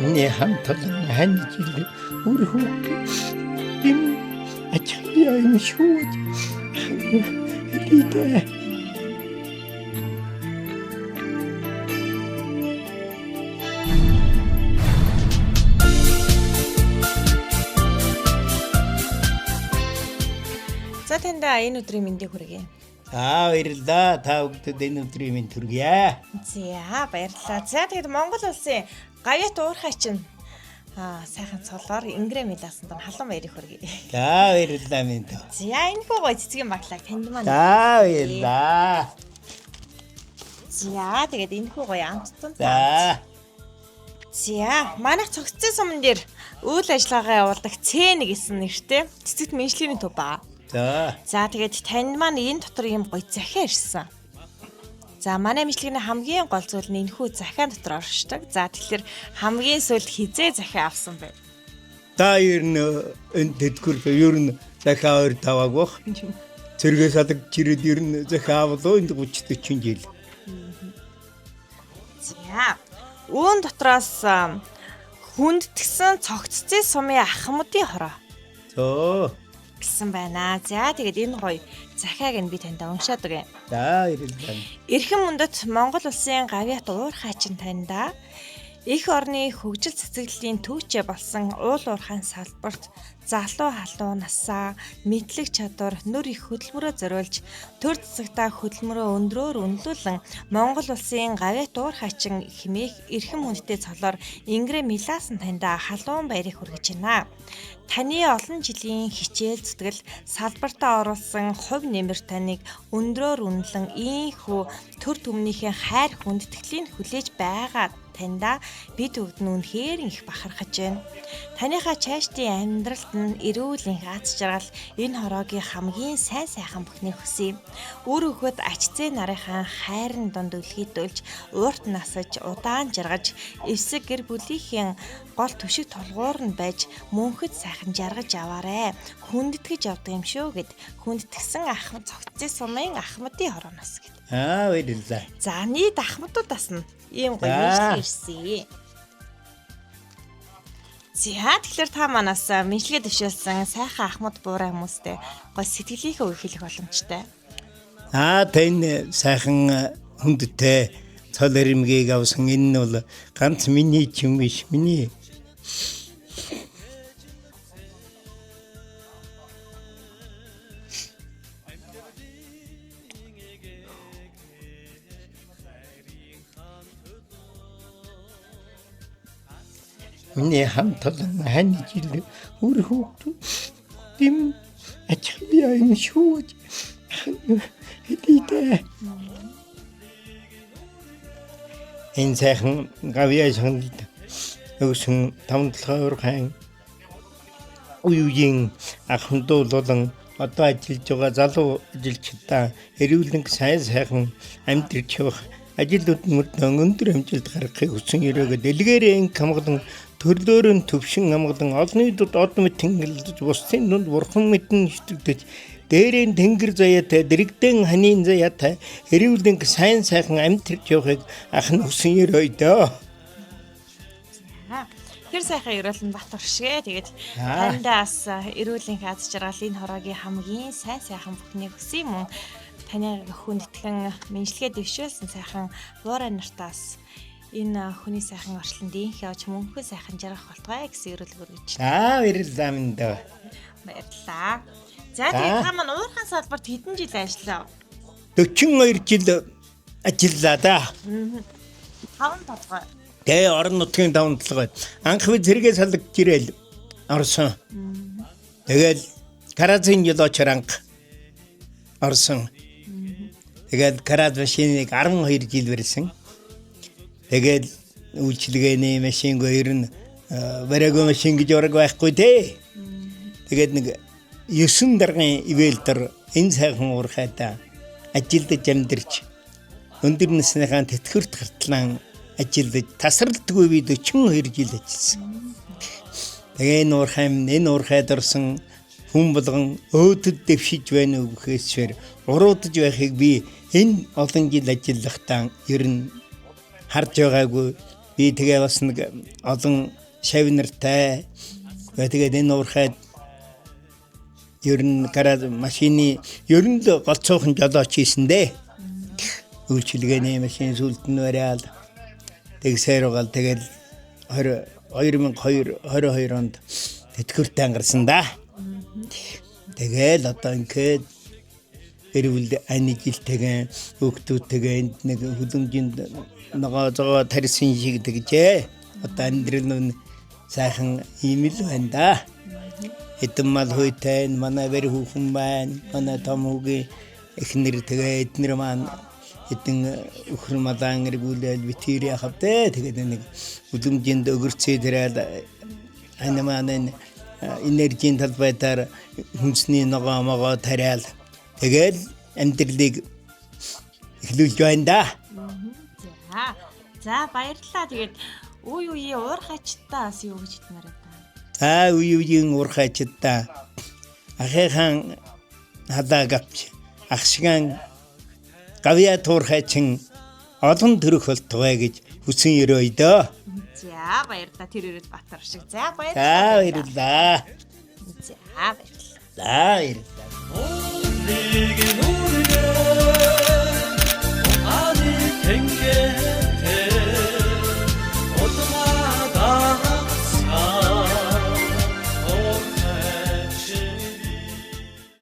Миний хамтлан хань жил үр хүүхд юм ачаалаа юм шүү. Хэлээ. За таньда энэ өдрийн мэндийг хүргэе. Баярлалаа. Та бүгдэд энэ өдрийн мэнд хүргье. За баярлалаа. За тэгэд Монгол улсын гавьяат уурхай чинь сайхан цолоор ингрэм илаасанд халуун баярыг хүргэе. За баярлалаа минь. За энэ гоо цэцгийн баглаа танд маань. За баярлалаа. За тэгэд энэ хүү гоё амттан. За. За манайх цогцсон суман дээр үйл ажиллагаагаа явуулдаг C1 гэсэн нэртэй цэцэгт мэнжлийн төв байгаа. За тэгээд танд маань энэ дотор юм гоё захиа ирсэн. За манай мэдлэгний хамгийн гол зүйл нь энэхүү захиан дотор оршдог. За тэгэхээр хамгийн сүүлд хизээ захиа авсан бэ? Та ер нь энэ тэтгэр ер нь захиа 2 таваг бах. Цэргээс алгаж ирээд ер нь захиа авлаа энэ 30 40 жил. За үүн дотроос хүндтгсэн цогццын сумын ахмадын хороо. Зөө Гэсэн байна. За тэгээд энэ гоё захиаг нь би таньда уншаад өгье. За баярлалаа. Эрхэм мөндөд Монгол улсын гавьяат уурхай чинь таньда их орны хөгжил цэцэглэлийн төвчөө болсон уул уурхайн салбарт залуу халуун насаа мэдлэг чадвар нүр их хөдөлмөрөө зориулж төр цэцэгтаа хөдөлмөрөө өндрөөр үнэлүүлэн Монгол улсын гавьяат уурхай чин хэмээх эрхэм хүндтэй цолоор ингрэм илаасан таньда халуун баярыг хүргэж байна. Таны олон жилийн хичээл зүтгэл салбартаа оруулсан хувь нэмэр таныг өндрөөр үнэлэн ийхүү төр түмнийхээ хайр хүндэтгэлийг хүлээж байгаа таньда бид бүгд нь үнэхээр их бахархаж байна. Таныхаа цаашдын амьдралд нь эрүүл энх аз жаргал энэ хороогийн хамгийн сайн сайхан бүхнийг хүсье. Үр хөхөд ачцээ нарынхаа хайрын донд үлгийдүүлж, уурт насаж, удаан жаргаж, эвсэг гэр бүлийнхээ гол төшиг толгуур нь байж мөнхөд сайхан жаргаж аваарэ. Хүндэтгэж явдаг юм шүү гэд хүндэтгсэн ахмад цогцсон сумын ахмадын хорооноос гэд. Баярлалаа. За нийт ахмадуудаас нь ийм гоё мэдлэг ирсэн. За тэгэхээр та манаас мэдлэгээ дэвшүүлсэн сайхан ахмад буурай хүмүүстэй гоё сэтгэлийнхээ үхэлэх боломжтой. Тань сайхан хүндтэй цол ирмгийг авсан энэ нь бол ганц миний ч юм биш. Миний Миний хамтлан хань жил үр хүүхд юм ачаалаа юм шүү. Хэлээ. Энэ сайхан гавьяа шанд өгсөн 5-7 уурхайн үеийн ахмадууд болон одоо ажиллаж байгаа залуу ажилчдаа эрүүлэн сайн сайхан амьдрч явах ажилтнууд өндөр амжилт гаргахыг хүсэн өрөөгөө дэлгээрээ инк хамгаалан төрлөөр нь төвшин хамгаалан олонний дуд од мэт тэнгэлж бусдын дунд бурхан мэдэн шүтгдэж дээрэн тэнгэр заяатай дэрэгдэн ханийн заяатай эрүүлэн сайн сайхан амьдрч явахыг ахын хүсэн өрөөдөө. Тэр сайхан өрөөлн бат оршгэ. Тэгээд таньдаас эрүүлэн аз жаргал энэ хороогийн хамгийн сайн сайхан бүхнийг хүсье мөн таны хүндэтгэн мэдлэгээ дэвшүүлсэн сайхан буурай нартаас энэ хүний сайхан орчлонд инх явж мөнхөө сайхан жаргах болтугай гэсэн өрөөлөг өргөж байна. Баярлалаа минь даа. Баярлалаа. За тэгээд та маань уурхайн салбарт хэдэн жил ажиллаа? 42 жил ажиллаа да. Таван толгой. Тэгээ орон нутгийн 5 толгой. Анх би зэрэгээ салгаж ирээл орсон. Тэгэл каразин жолооч анх орсон. Тэгээд караз машиныг 12 жил барьсан. Тэгээд үйлчилгээний машинг ер нь бараагүй машин гэж орог байхгүй те. Тэгээд нэг 9 даргын ивэлтер энэ сайхан уурхайдаа ажилдаж амьдарч өндөр насныхаа тэтгэврт гартлан ажилдаж тасралтгүй би 42 жил ажилласан. Тэгээ энэ уурхайд орсон хүн болгон өөдөд дэвшиж байна уу гэхээсээр уруудаж байхыг би энэ олон жил ажиллахдаа ер нь харж байгаагүй Би тэгээ бас нэг олон шавнартай тэгээд энэ уурхайд ер нь гараж машины ер нь голцоохон жолооч хийсэн дээ. Үйлчилгээний машин сүлд нь бариад тэгсээр гал тэгэл 2022 онд тэтгэвртэй ангарсан да. Тэгэл одоо ингээд эрүүл анижilтэйгэн өгтүүтэйгэн нэг хүлэмжинд нөгөө зоо тарьсан шиг тэгжээ. Одоо амьдрал нь сайхан юм л байна да. Эдэн мал хүйтэй манай бэр хүүхэн байна. Манай том хүүгийн эхнэр тэгээ эднэр маань эдэн өхөр малан эргүүлэл битэр яхавдээ. Тэгээд нэг хүлэмжинд өгөрцөө тэрэл ана маань энержийн талбайтаар хүнсний ногоомогоо тариал. Тэгээд амьдралыг эхлүүлж байна да. За баярлалаа. Тэгээд үе уурхайчтаас юу гэж хэлмээр байна. Үеийн уурхайчтаа ахыхан хадагапч ахшиган гавья туурхайчин олон төрөх болтугай гэж хүсэн өрөөй дөө. За баярлалаа. Тэр өрөөд Батар шиг. За баярлалаа. Баярлалаа. За баярлалаа. Баярлалаа.